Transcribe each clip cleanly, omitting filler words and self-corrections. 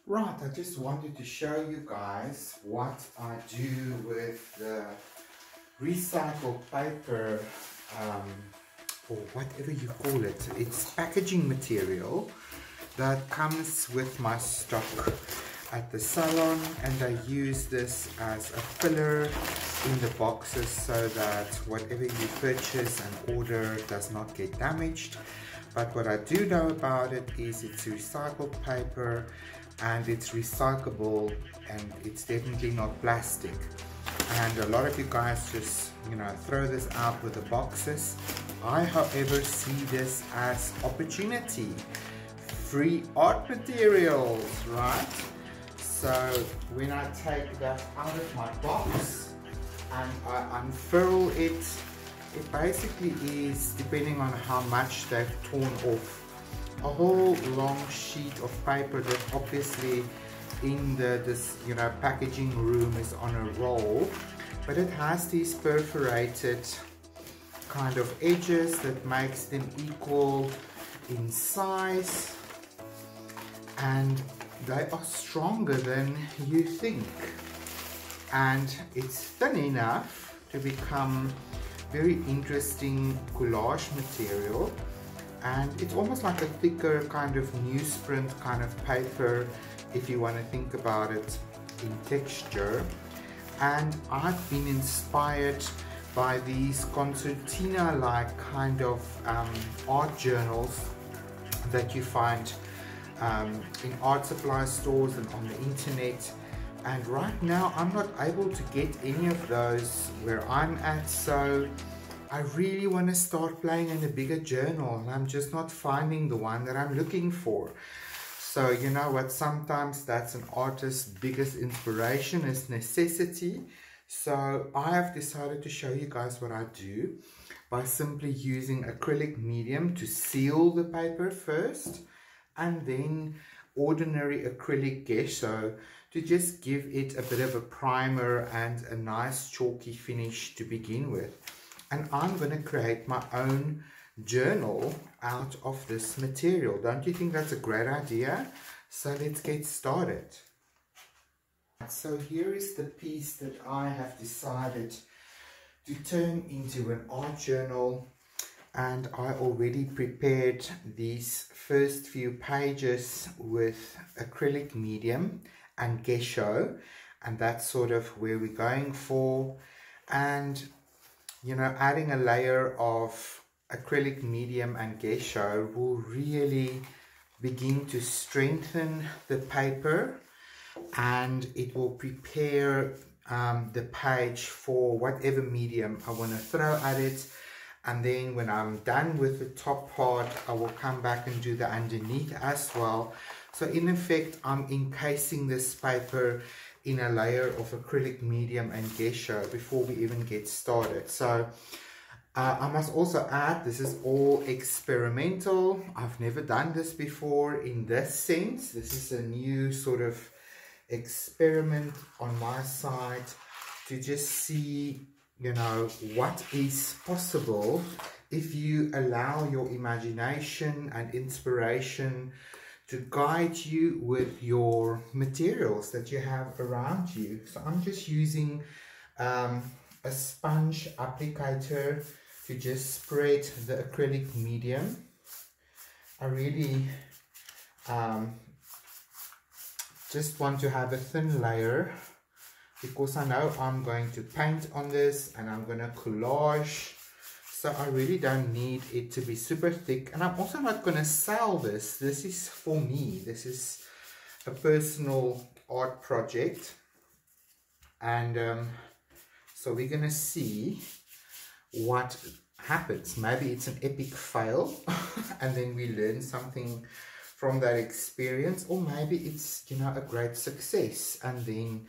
Right, I just wanted to show you guys what I do with the recycled paper, or whatever you call it. It's packaging material that comes with my stock at the salon, and I use this as a filler in the boxes so that whatever you purchase and order does not get damaged. But what I do know about it is it's recycled paper and it's recyclable, and it's definitely not plastic. And a lot of you guys just, throw this out with the boxes. I, however, see this as opportunity. Free art materials, right? So when I take that out of my box and I unfurl it, it basically is, depending on how much they've torn off, a whole long sheet of paper that obviously in this packaging room is on a roll, but it has these perforated kind of edges that makes them equal in size, and they are stronger than you think, and it's thin enough to become very interesting collage material. And it's almost like a thicker kind of newsprint kind of paper, if you want to think about it in texture. And I've been inspired by these concertina like kind of art journals that you find in art supply stores and on the internet. And right now I'm not able to get any of those where I'm at, so I really want to start playing in a bigger journal, and I'm just not finding the one that I'm looking for. So you know what, sometimes that's an artist's biggest inspiration, is necessity. So I have decided to show you guys what I do by simply using acrylic medium to seal the paper first, and then ordinary acrylic gesso to just give it a bit of a primer and a nice chalky finish to begin with. And I'm going to create my own journal out of this material. Don't you think that's a great idea? So let's get started. So here is the piece that I have decided to turn into an art journal, and I already prepared these first few pages with acrylic medium and gesso, and that's sort of where we're going for. And adding a layer of acrylic medium and gesso will really begin to strengthen the paper, and it will prepare the page for whatever medium I want to throw at it. And then when I'm done with the top part, I will come back and do the underneath as well. So in effect, I'm encasing this paper in a layer of acrylic medium and gesso before we even get started. So I must also add, this is all experimental. I've never done this before in this sense. This is a new sort of experiment on my side to just see, what is possible if you allow your imagination and inspiration to guide you with your materials that you have around you. So I'm just using a sponge applicator to just spread the acrylic medium. I really just want to have a thin layer, because I know I'm going to paint on this and I'm going to collage. So I really don't need it to be super thick, and I'm also not going to sell this. This is for me. This is a personal art project, and so we're going to see what happens. Maybe it's an epic fail and then we learn something from that experience, or maybe it's a great success, and then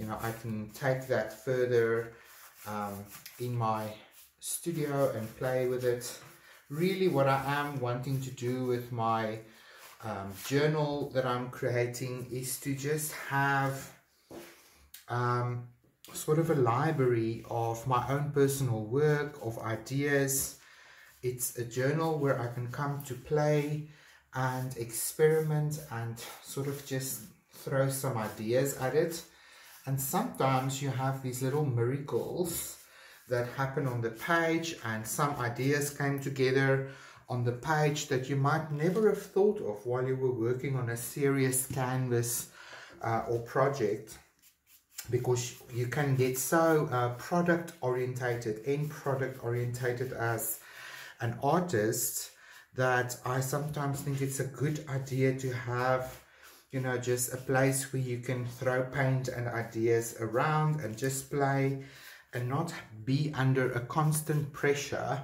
I can take that further in my studio and play with it. Really what I am wanting to do with my journal that I'm creating is to just have sort of a library of my own personal work, of ideas. It's a journal where I can come to play and experiment and sort of just throw some ideas at it. And sometimes you have these little miracles that happen on the page, and some ideas came together on the page that you might never have thought of while you were working on a serious canvas or project, because you can get so product orientated, end product orientated as an artist, that I sometimes think it's a good idea to have, you know, just a place where you can throw paint and ideas around and just play, and not be under a constant pressure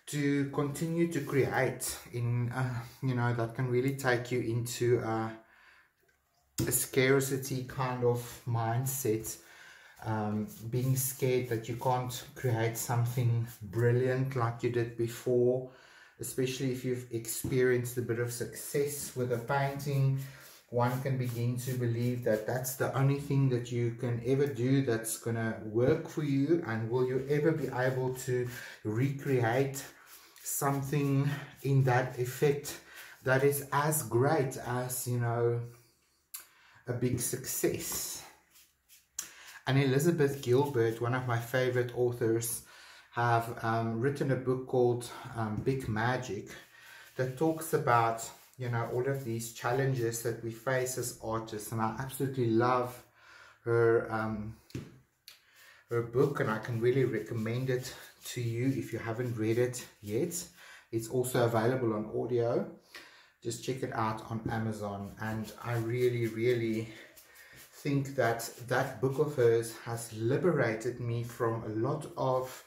to continue to create in, you know, that can really take you into a scarcity kind of mindset, being scared that you can't create something brilliant like you did before, especially if you've experienced a bit of success with a painting. One can begin to believe that that's the only thing that you can ever do that's gonna work for you, and will you ever be able to recreate something in that effect that is as great as, you know, a big success. And Elizabeth Gilbert, one of my favorite authors, have written a book called Big Magic, that talks about, you know, all of these challenges that we face as artists. And I absolutely love her her book, and I can really recommend it to you if you haven't read it yet. It's also available on audio. Just check it out on Amazon. And I really think that that book of hers has liberated me from a lot of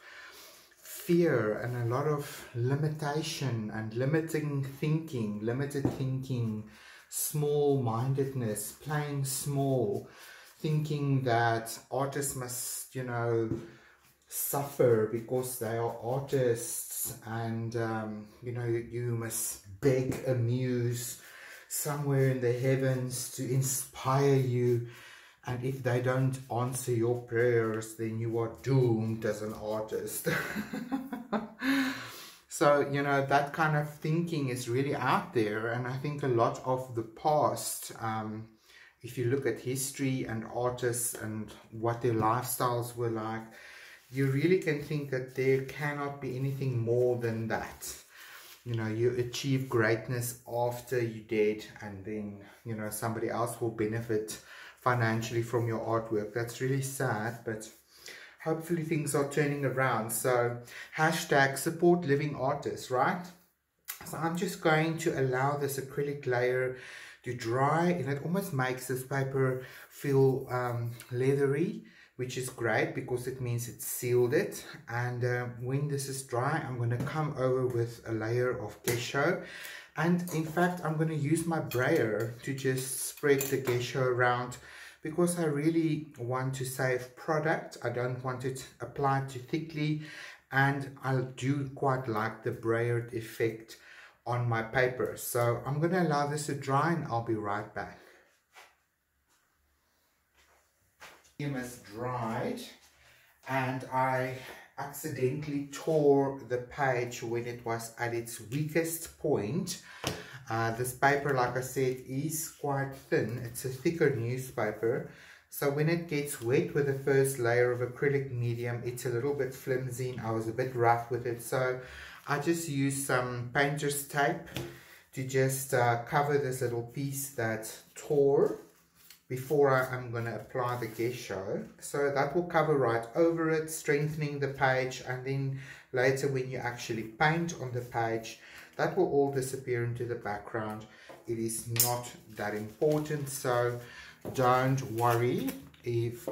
fear and a lot of limitation and limited thinking, small-mindedness, playing small, thinking that artists must, you know, suffer because they are artists, and you know, you must beg a muse somewhere in the heavens to inspire you, and if they don't answer your prayers, then you are doomed as an artist. So, you know, that kind of thinking is really out there, and I think a lot of the past, if you look at history and artists and what their lifestyles were like, you really can think that there cannot be anything more than that. You know, you achieve greatness after you're dead, and then, you know, somebody else will benefit financially from your artwork. That's really sad, but hopefully things are turning around. So hashtag support living artists, right? So I'm just going to allow this acrylic layer to dry, and it almost makes this paper feel leathery, which is great because it means it's sealed it. And when this is dry, I'm going to come over with a layer of gesso, and in fact I'm going to use my brayer to just spread the gesso around, because I really want to save product. I don't want it applied too thickly, and I do quite like the brayered effect on my paper. So I'm going to allow this to dry, and I'll be right back. Has dried, and I accidentally tore the page when it was at its weakest point. This paper, like I said, is quite thin. It's a thicker newspaper, so when it gets wet with the first layer of acrylic medium, it's a little bit flimsy, and I was a bit rough with it, so I just used some painter's tape to just cover this little piece that tore before I'm going to apply the gesso. So that will cover right over it, strengthening the page, and then later when you actually paint on the page, that will all disappear into the background. It is not that important, so don't worry if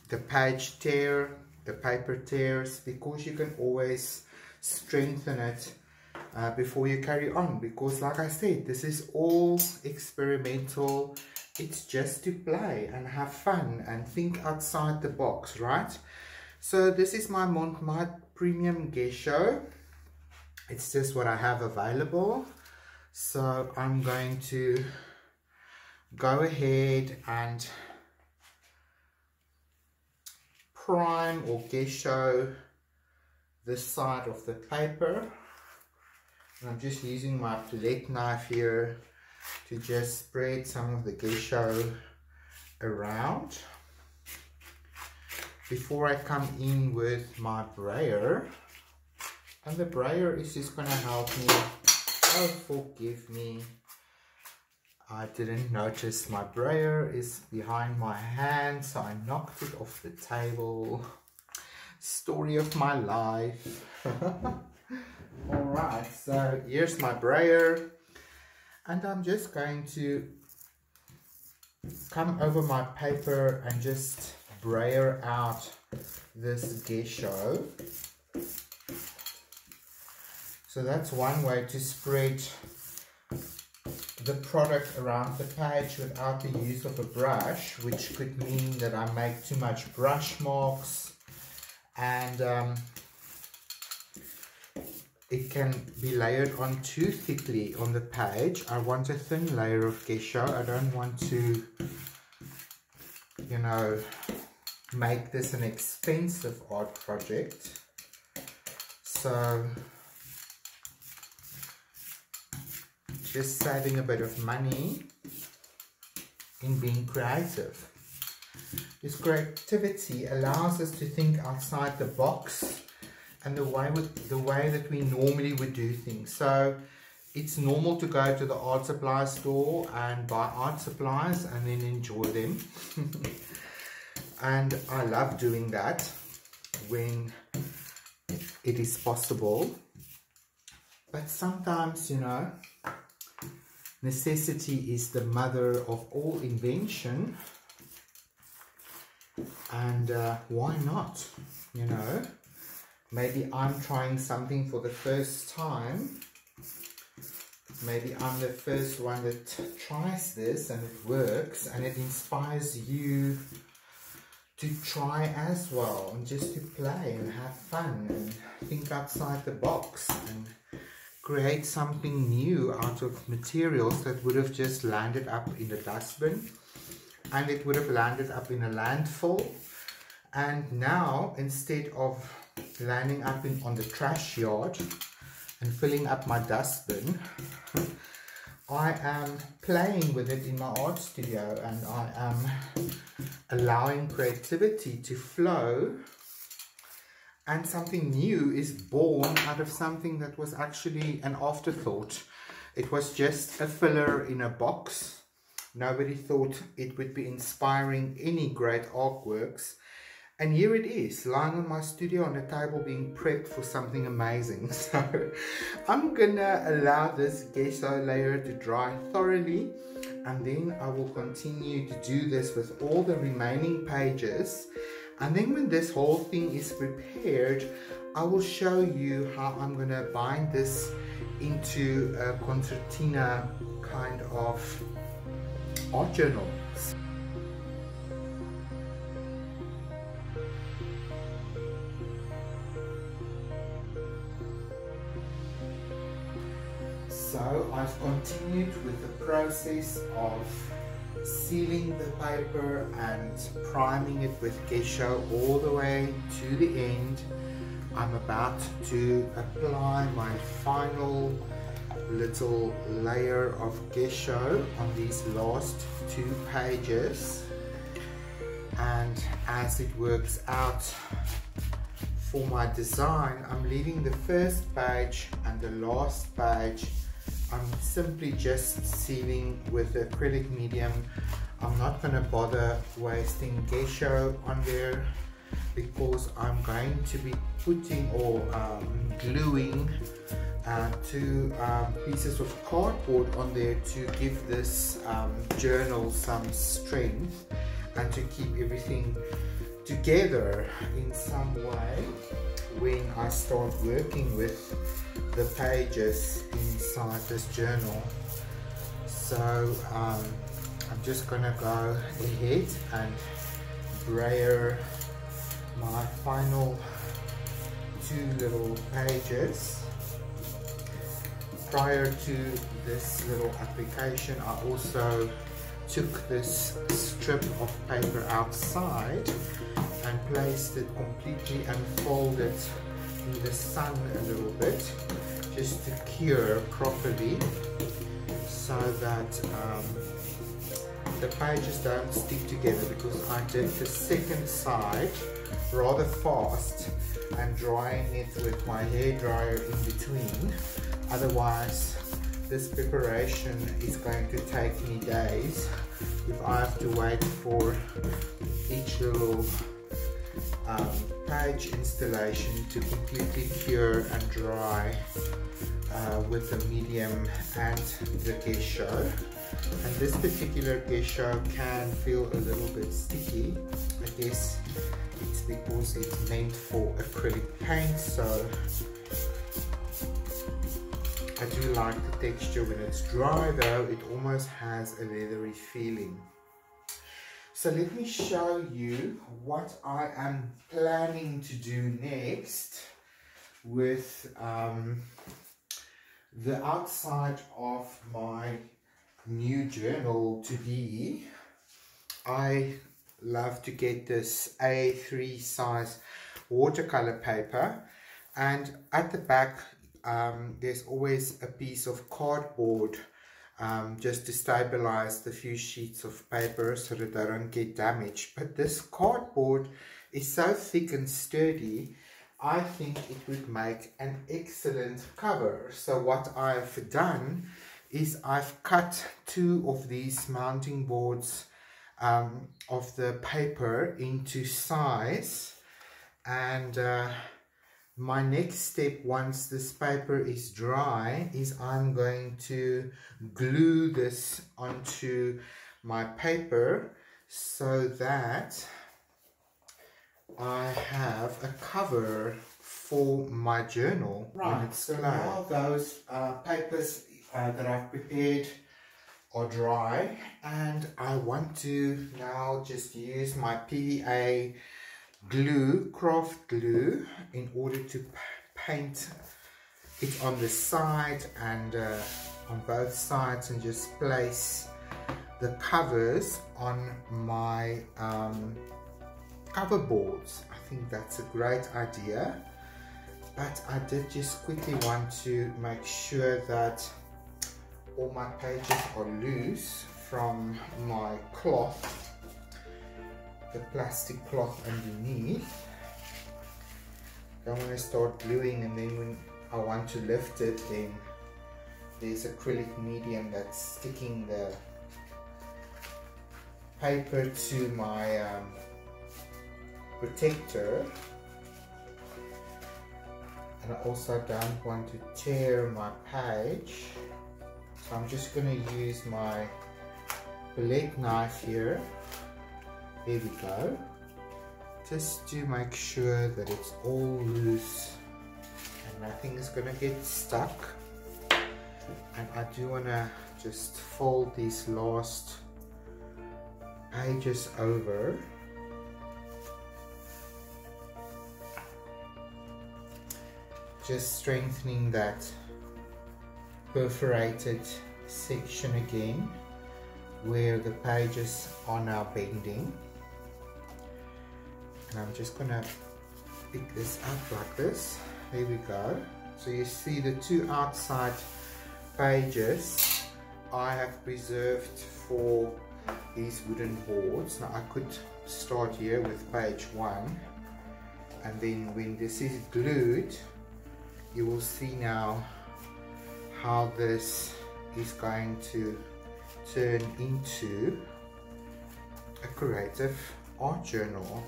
the page tears, the paper tears, because you can always strengthen it before you carry on, because like I said, this is all experimental. It's just to play and have fun and think outside the box, right? So this is my premium gesso. It's just what I have available. So I'm going to go ahead and prime or gesso this side of the paper. And I'm just using my palette knife here to just spread some of the geisha around before I come in with my brayer. And the brayer is just going to help me. Oh, forgive me. I didn't notice my brayer is behind my hand, so I knocked it off the table. Story of my life. Alright, so here's my brayer. And I'm just going to come over my paper and just brayer out this geisha. So that's one way to spread the product around the page without the use of a brush, which could mean that I make too much brush marks, and it can be layered on too thickly on the page. I want a thin layer of geisha. I don't want to, you know, make this an expensive art project. So just saving a bit of money in being creative. This creativity allows us to think outside the box and the way that we normally would do things. So it's normal to go to the art supply store and buy art supplies and then enjoy them. And I love doing that when it is possible. But sometimes, you know, necessity is the mother of all invention, and why not, you know? Maybe I'm trying something for the first time. Maybe I'm the first one that tries this and it works, and it inspires you to try as well, and just to play and have fun and think outside the box and create something new out of materials that would have just landed up in the dustbin, and it would have landed up in a landfill. And now, instead of landing up on the trash yard and filling up my dustbin, I am playing with it in my art studio, and I am allowing creativity to flow. And something new is born out of something that was actually an afterthought. It was just a filler in a box. Nobody thought it would be inspiring any great artworks. And here it is, lying on my studio on the table, being prepped for something amazing. So I'm gonna allow this geisha layer to dry thoroughly, and then I will continue to do this with all the remaining pages. And then when this whole thing is prepared, I will show you how I'm going to bind this into a concertina kind of art journal. So I've continued with the process of sealing the paper and priming it with geisha all the way to the end. I'm about to apply my final little layer of geisha on these last 2 pages, and as it works out for my design, I'm leaving the first page and the last page. I'm simply just sealing with acrylic medium. I'm not going to bother wasting geisha on there, because I'm going to be putting or gluing 2 pieces of cardboard on there to give this journal some strength and to keep everything together in some way when I start working with the pages inside this journal. So I'm just gonna go ahead and brayer my final 2 little pages. Prior to this little application, I also took this strip of paper outside and placed it completely unfolded in the sun a little bit, just to cure properly. so that the pages don't stick together, because I did the second side rather fast and drying it with my hairdryer in between. Otherwise this preparation is going to take me days if I have to wait for each little page installation to completely cure and dry with the medium and the geisha. And this particular geisha can feel a little bit sticky. I guess it's because it's meant for acrylic paint, so I do like the texture. When it's dry though, it almost has a leathery feeling. So let me show you what I am planning to do next with the outside of my new journal to be. I love to get this A3 size watercolor paper, and at the back there's always a piece of cardboard just to stabilize the few sheets of paper so that they don't get damaged. But this cardboard is so thick and sturdy, I think it would make an excellent cover. So what I've done is I've cut 2 of these mounting boards of the paper into size, and my next step once this paper is dry is I'm going to glue this onto my paper so that I have a cover for my journal. Right, so now those papers that I've prepared are dry, and I want to now just use my PVA glue, craft glue, in order to paint it on the side and on both sides, and just place the covers on my cover boards. I think that's a great idea, but I did just quickly want to make sure that all my pages are loose from my cloth, the plastic cloth underneath. I want to start gluing, and then when I want to lift it, then there's acrylic medium that's sticking the paper to my protector. And I also don't want to tear my page, so I'm just going to use my fillet knife here. There we go, just to make sure that it's all loose and nothing is going to get stuck. And I do want to just fold these last pages over, just strengthening that perforated section again where the pages are now bending. And I'm just gonna pick this up like this. There we go. So you see the 2 outside pages I have preserved for these wooden boards. Now I could start here with page 1, and then when this is glued, you will see now how this is going to turn into a creative art journal.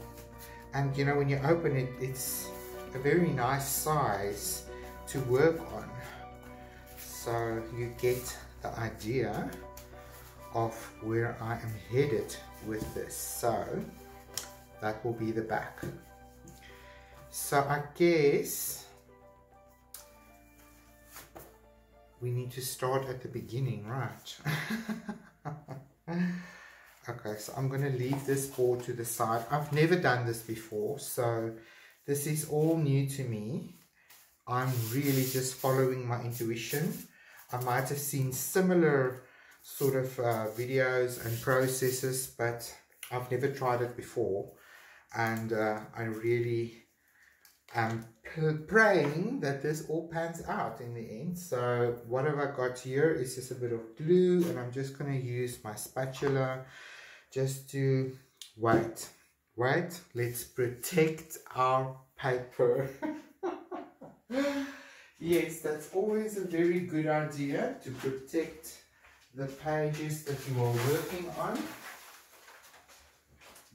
And you know, when you open it, it's a very nice size to work on, so you get the idea of where I am headed with this. So that will be the back. So I guess we need to start at the beginning, right? Okay, so I'm going to leave this board to the side. I've never done this before, so this is all new to me. I'm really just following my intuition. I might have seen similar sort of videos and processes, but I've never tried it before. And I really I'm praying that this all pans out in the end. So what have I got here is just a bit of glue, and I'm just going to use my spatula just to wait, let's protect our paper. Yes, that's always a very good idea, to protect the pages that you are working on,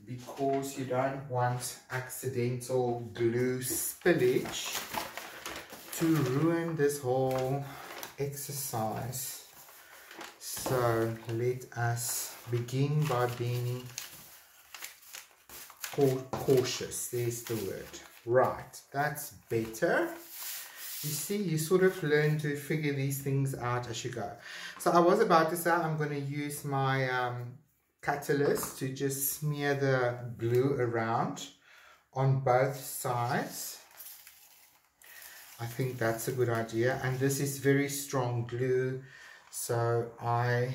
because you don't want accidental glue spillage to ruin this whole exercise. So let us begin by being cautious. There's the word. Right, that's better. You see, you sort of learn to figure these things out as you go. So I was about to say I'm going to use my catalyst to just smear the glue around on both sides. I think that's a good idea, and this is very strong glue, so I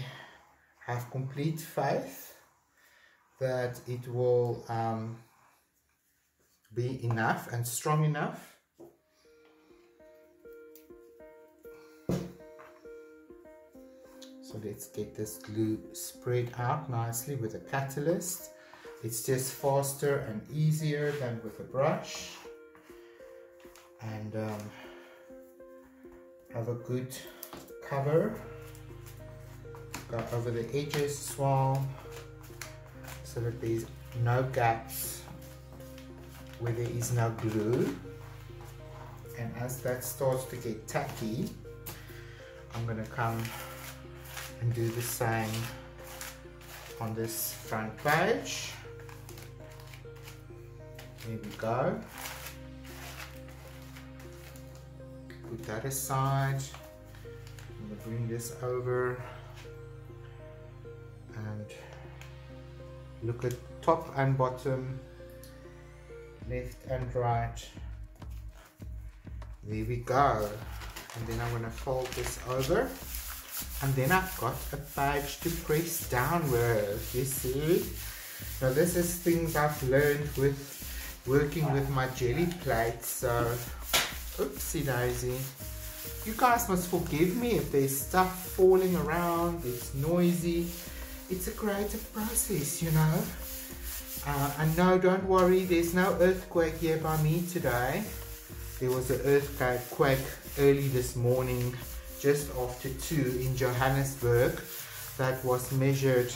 have complete faith that it will be enough and strong enough. So let's get this glue spread out nicely with a catalyst. It's just faster and easier than with a brush. And have a good cover. Go over the edges as well, so that there's no gaps where there is no glue. And as that starts to get tacky, I'm going to come and do the same on this front page. There we go. Put that aside. I'm going to bring this over and look at top and bottom, left and right. There we go. And then I'm going to fold this over, and then I've got a page to press down with. You see? Now this is things I've learned with working with my jelly plates. So oopsie daisy. You guys must forgive me if there's stuff falling around, it's noisy. It's a creative process, you know. And no, don't worry, there's no earthquake here by me today. There was an earthquake early this morning, just after 2 in Johannesburg, that was measured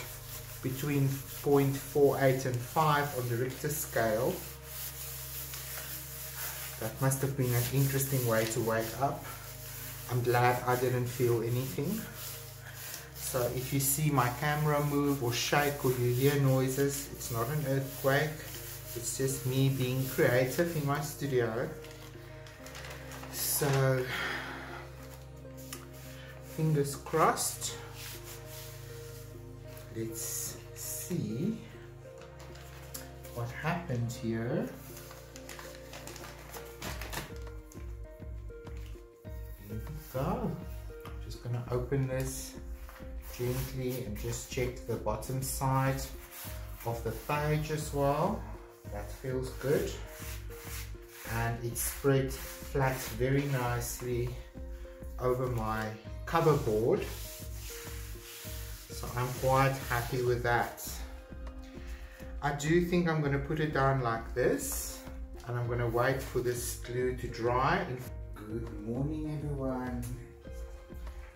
between 0.48 and 5 on the Richter scale. That must have been an interesting way to wake up. I'm glad I didn't feel anything. So if you see my camera move or shake or you hear noises, it's not an earthquake. It's just me being creative in my studio. So fingers crossed. Let's see what happened here. Here we go. Just gonna open this gently and just check the bottom side of the page as well. That feels good. And it's spread flat very nicely over my cover board. So I'm quite happy with that. I do think I'm going to put it down like this, and I'm going to wait for this glue to dry. Good morning everyone.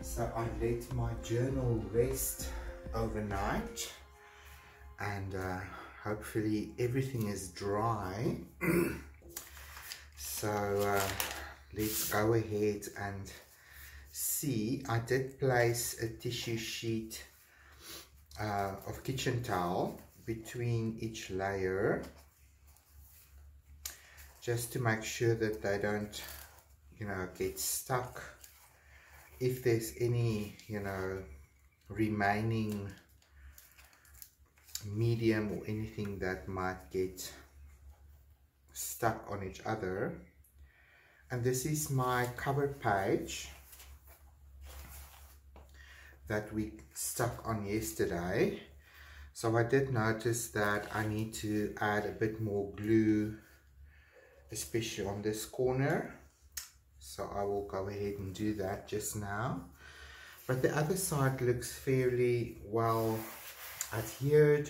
So I let my journal rest overnight, and hopefully everything is dry. So let's go ahead and see. I did place a tissue sheet of kitchen towel between each layer, just to make sure that they don't, you know, get stuck. If there's any, you know, remaining medium or anything that might get stuck on each other. And this is my cover page that we stuck on yesterday. So I did notice that I need to add a bit more glue especially on this corner. So I will go ahead and do that just now. But the other side looks fairly well adhered.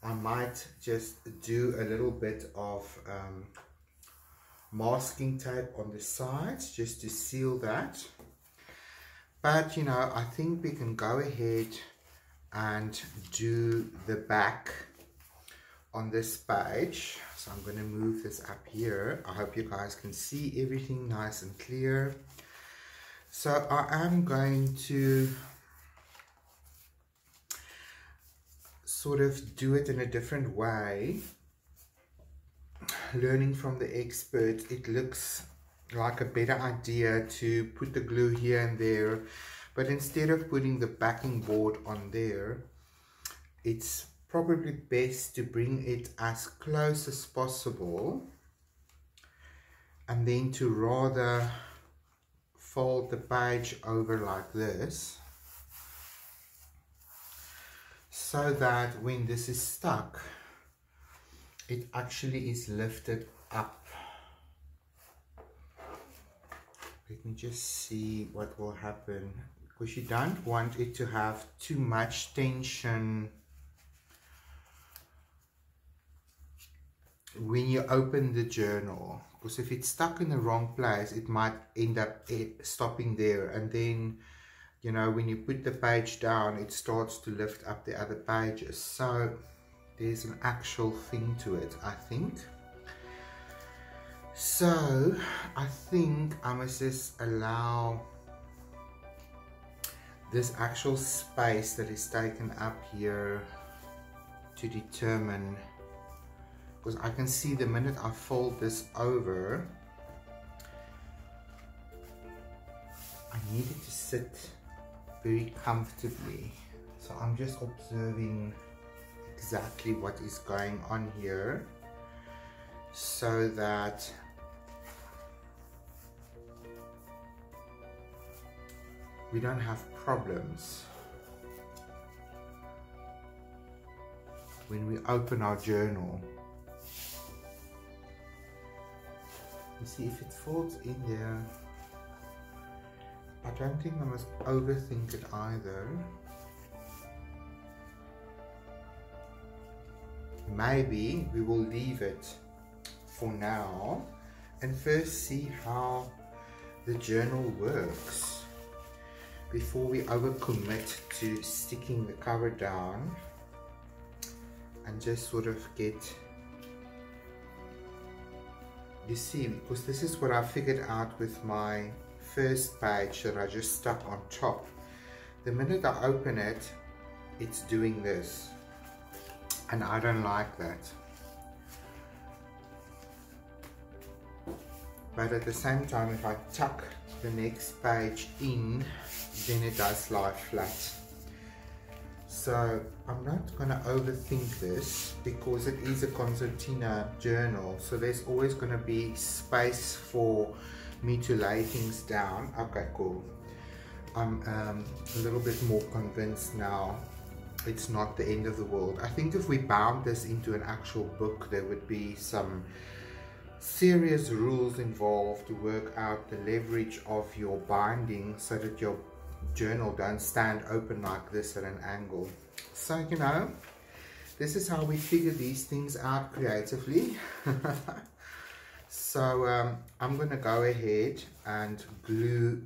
I might just do a little bit of masking tape on the sides just to seal that. But you know, I think we can go ahead and do the back on this page. So I'm going to move this up here. I hope you guys can see everything nice and clear. So I am going to sort of do it in a different way. Learning from the experts, it looks like a better idea to put the glue here and there, but instead of putting the backing board on there, it's probably best to bring it as close as possible and then to rather fold the page over like this, so that when this is stuck, it actually is lifted up. Let me just see what will happen, because you don't want it to have too much tension when you open the journal, because if it's stuck in the wrong place, it might end up stopping there, and then, you know, when you put the page down, it starts to lift up the other pages. So there's an actual thing to it, I think. So I think I must just allow this actual space that is taken up here to determine, because I can see the minute I fold this over, I need it to sit very comfortably. So I'm just observing exactly what is going on here, so that we don't have problems when we open our journal. You see, if it folds in there, I don't think I must overthink it either. Maybe we will leave it for now and first see how the journal works before we overcommit to sticking the cover down, and just sort of get, you see, because this is what I figured out with my first page that I just stuck on top. The minute I open it, it's doing this, and I don't like that. But at the same time, if I tuck the next page in, then it does lie flat. So I'm not going to overthink this, because it is a concertina journal, so there's always going to be space for me to lay things down. Okay, cool. I'm a little bit more convinced now. It's not the end of the world. I think if we bound this into an actual book, there would be some serious rules involved to work out the leverage of your binding so that your journal don't stand open like this at an angle. So, you know, this is how we figure these things out creatively. So I'm going to go ahead and glue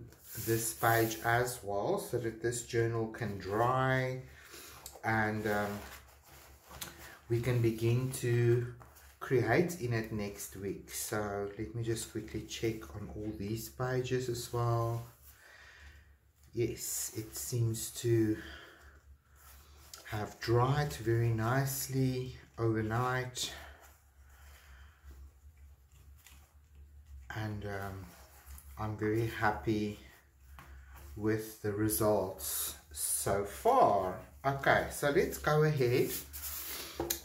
this page as well, so that this journal can dry, and we can begin to create in it next week. So let me just quickly check on all these pages as well. Yes, it seems to have dried very nicely overnight, and I'm very happy with the results so far. Okay, so let's go ahead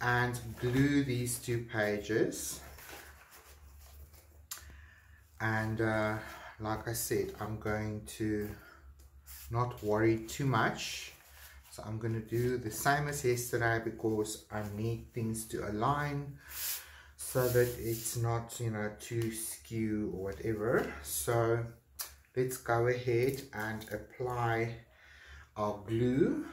and glue these two pages, and like I said, I'm going to not worry too much. So I'm going to do the same as yesterday, because I need things to align. so that it's not, you know, too skew or whatever. So let's go ahead and apply our glue.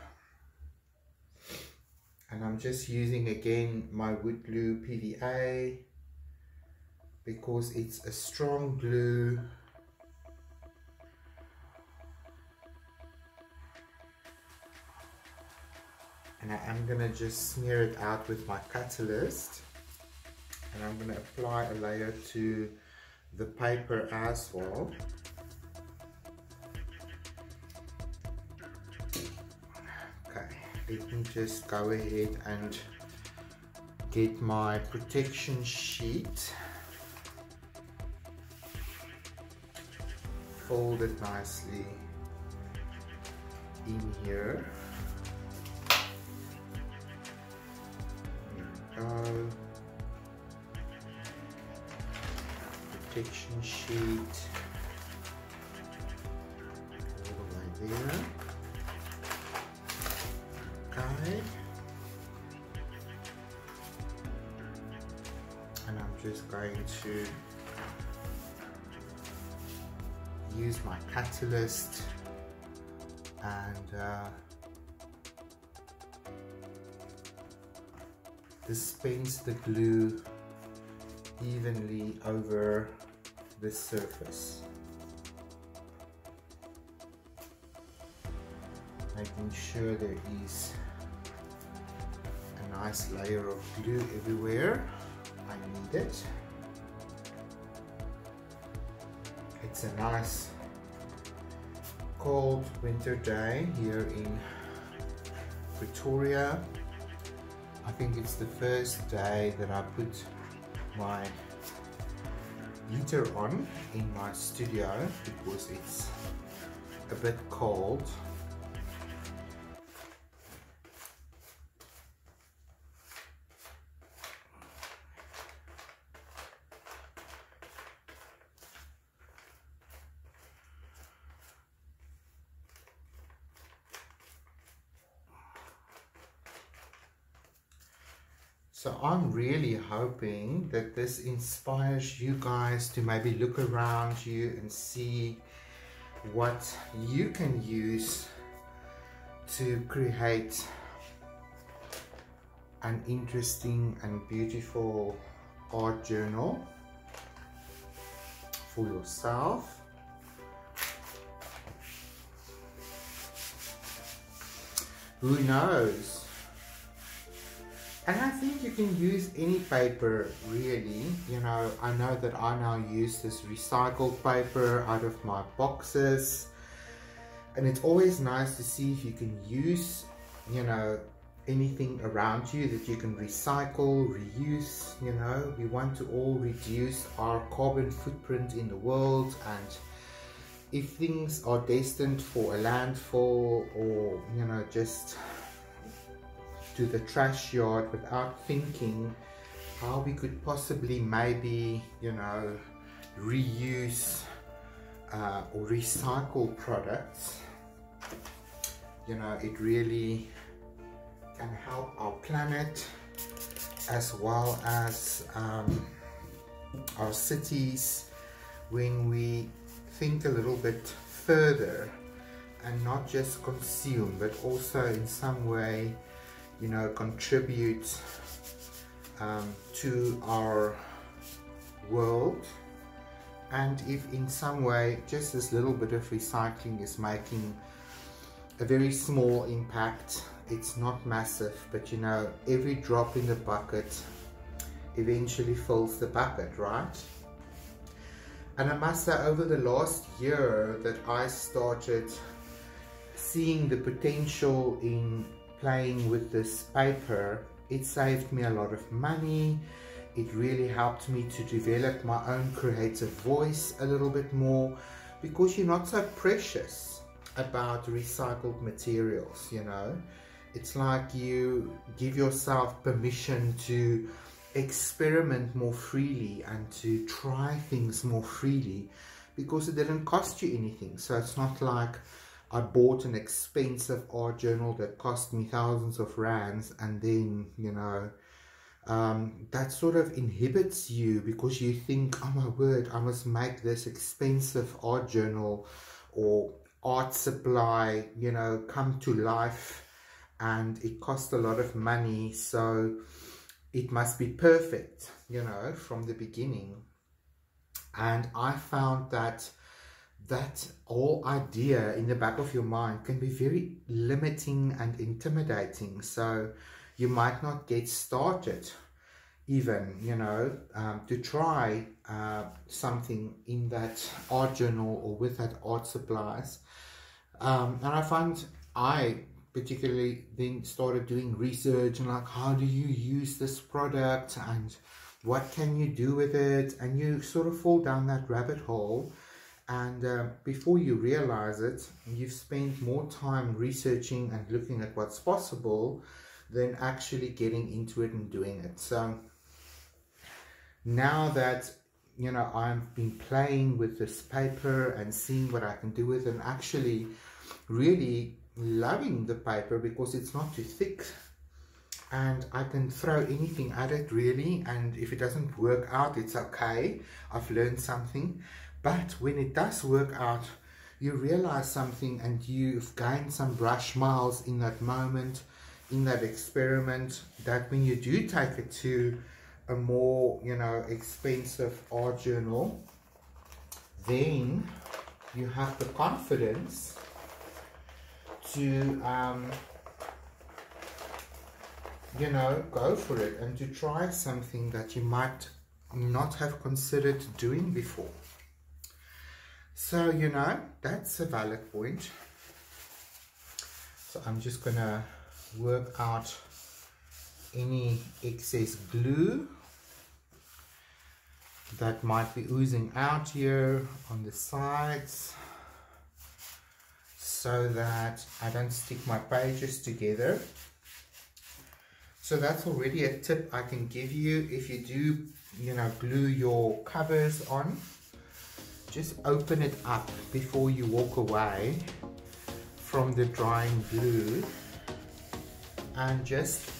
And I'm just using again my wood glue PVA because it's a strong glue. And I am going to just smear it out with my catalyst. And I'm going to apply a layer to the paper as well. Okay, let me just go ahead and get my protection sheet. Fold it nicely in here. There we go. Protection sheet all the way there. Okay. And I'm just going to use my catalyst and dispense the glue evenly over the surface, making sure there is a nice layer of glue everywhere I need it. It's a nice cold winter day here in Pretoria. I think it's the first day that I put my heater on in my studio because it's a bit cold. So I'm really hoping that this inspires you guys to maybe look around you and see what you can use to create an interesting and beautiful art journal for yourself. Who knows? And I think you can use any paper really. You know, I know that I now use this recycled paper out of my boxes, and it's always nice to see if you can use, you know, anything around you that you can recycle, reuse. You know, we want to all reduce our carbon footprint in the world, and if things are destined for a landfill or, you know, just to the trash yard without thinking how we could possibly maybe, you know, reuse or recycle products, you know, it really can help our planet as well as our cities when we think a little bit further and not just consume but also in some way, you know, contribute to our world. And if in some way just this little bit of recycling is making a very small impact, it's not massive, but you know, every drop in the bucket eventually fills the bucket, right? And I must say, over the last year that I started seeing the potential in playing with this paper, it saved me a lot of money. It really helped me to develop my own creative voice a little bit more, because you're not so precious about recycled materials, you know. It's like you give yourself permission to experiment more freely and to try things more freely, because it didn't cost you anything. So it's not like I bought an expensive art journal that cost me thousands of rands and then, you know, that sort of inhibits you, because you think, oh my word, I must make this expensive art journal or art supply, you know, come to life, and it costs a lot of money, so it must be perfect, you know, from the beginning. And I found that that whole idea in the back of your mind can be very limiting and intimidating, so you might not get started even, you know, to try something in that art journal or with that art supplies. And I find I particularly then started doing research and like, how do you use this product and what can you do with it, and you sort of fall down that rabbit hole, and before you realize it, you've spent more time researching and looking at what's possible than actually getting into it and doing it. So now that, you know, I've been playing with this paper and seeing what I can do with it, and actually really loving the paper because it's not too thick and I can throw anything at it really, and if it doesn't work out, it's okay, I've learned something. But when it does work out, you realize something and you've gained some brush miles in that moment, in that experiment, that when you do take it to a more, you know, expensive art journal, then you have the confidence to you know, go for it and to try something that you might not have considered doing before. So, you know, that's a valid point. So I'm just gonna work out any excess glue that might be oozing out here on the sides, so that I don't stick my pages together. So that's already a tip I can give you. If you do, you know, glue your covers on, just open it up before you walk away from the drying glue, and just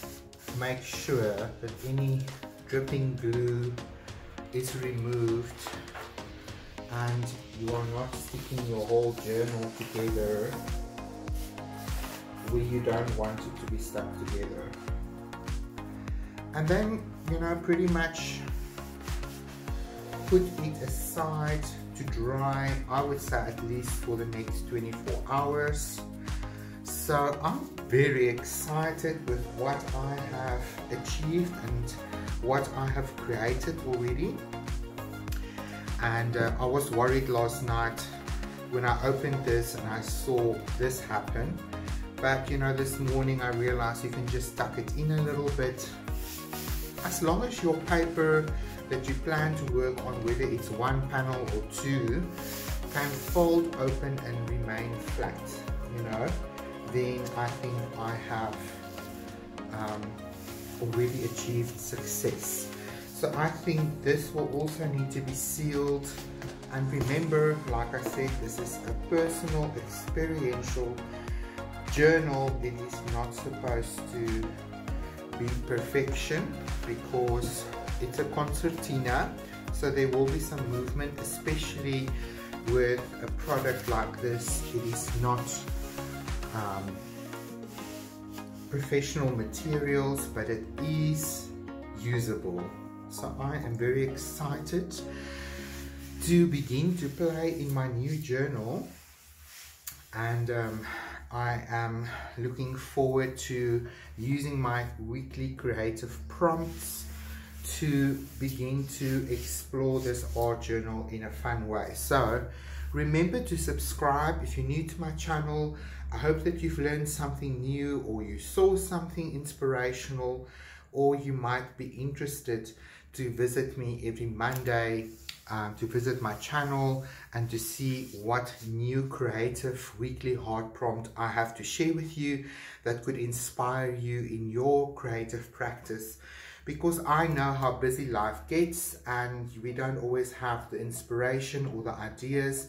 make sure that any dripping glue is removed and you are not sticking your whole journal together where you don't want it to be stuck together. And then, you know, pretty much put it aside to dry, I would say at least for the next 24 hours. So I'm very excited with what I have achieved and what I have created already. And I was worried last night when I opened this and I saw this happen. But you know, this morning I realized you can just tuck it in a little bit. As long as your paper that you plan to work on, whether it's one panel or two, can fold open and remain flat, you know, then I think I have already achieved success. So I think this will also need to be sealed. And remember, like I said, this is a personal, experiential journal. It is not supposed to be perfection because it's a concertina, so there will be some movement, especially with a product like this. It is not professional materials, but it is usable. So I am very excited to begin to play in my new journal, and I am looking forward to using my weekly creative prompts to begin to explore this art journal in a fun way. So remember to subscribe if you're new to my channel. I hope that you've learned something new, or you saw something inspirational, or you might be interested to visit me every Monday, to visit my channel and to see what new creative weekly art prompt I have to share with you that could inspire you in your creative practice. Because I know how busy life gets and we don't always have the inspiration or the ideas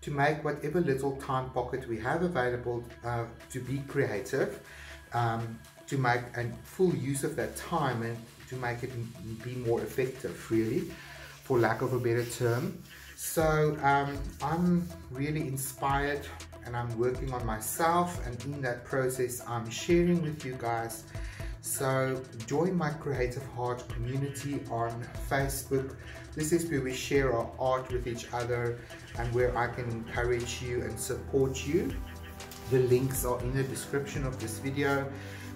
to make whatever little time pocket we have available to be creative, to make a full use of that time and to make it be more effective, really, for lack of a better term. So I'm really inspired, and I'm working on myself, and in that process I'm sharing with you guys. So join my Creative Heart community on Facebook. This is where we share our art with each other and where I can encourage you and support you. The links are in the description of this video,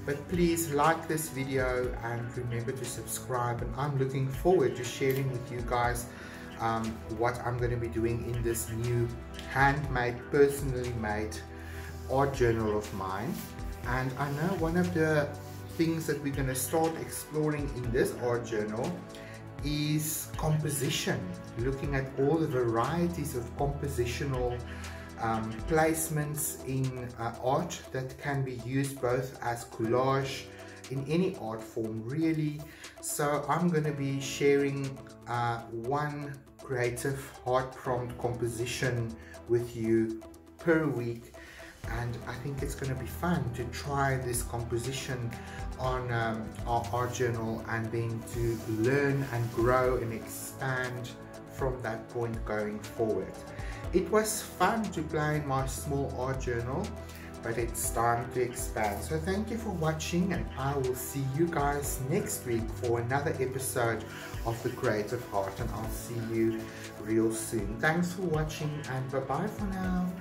but please like this video and remember to subscribe. And I'm looking forward to sharing with you guys what I'm going to be doing in this new handmade, personally made art journal of mine. And I know one of the things that we're going to start exploring in this art journal is composition, looking at all the varieties of compositional placements in art that can be used both as collage, in any art form really. So I'm going to be sharing one creative heart prompt composition with you per week, and I think it's going to be fun to try this composition on our art journal, and then to learn and grow and expand from that point going forward. It was fun to play in my small art journal, but it's time to expand. So thank you for watching, and I will see you guys next week for another episode of The Creative Heart, and I'll see you real soon. Thanks for watching, and bye bye for now.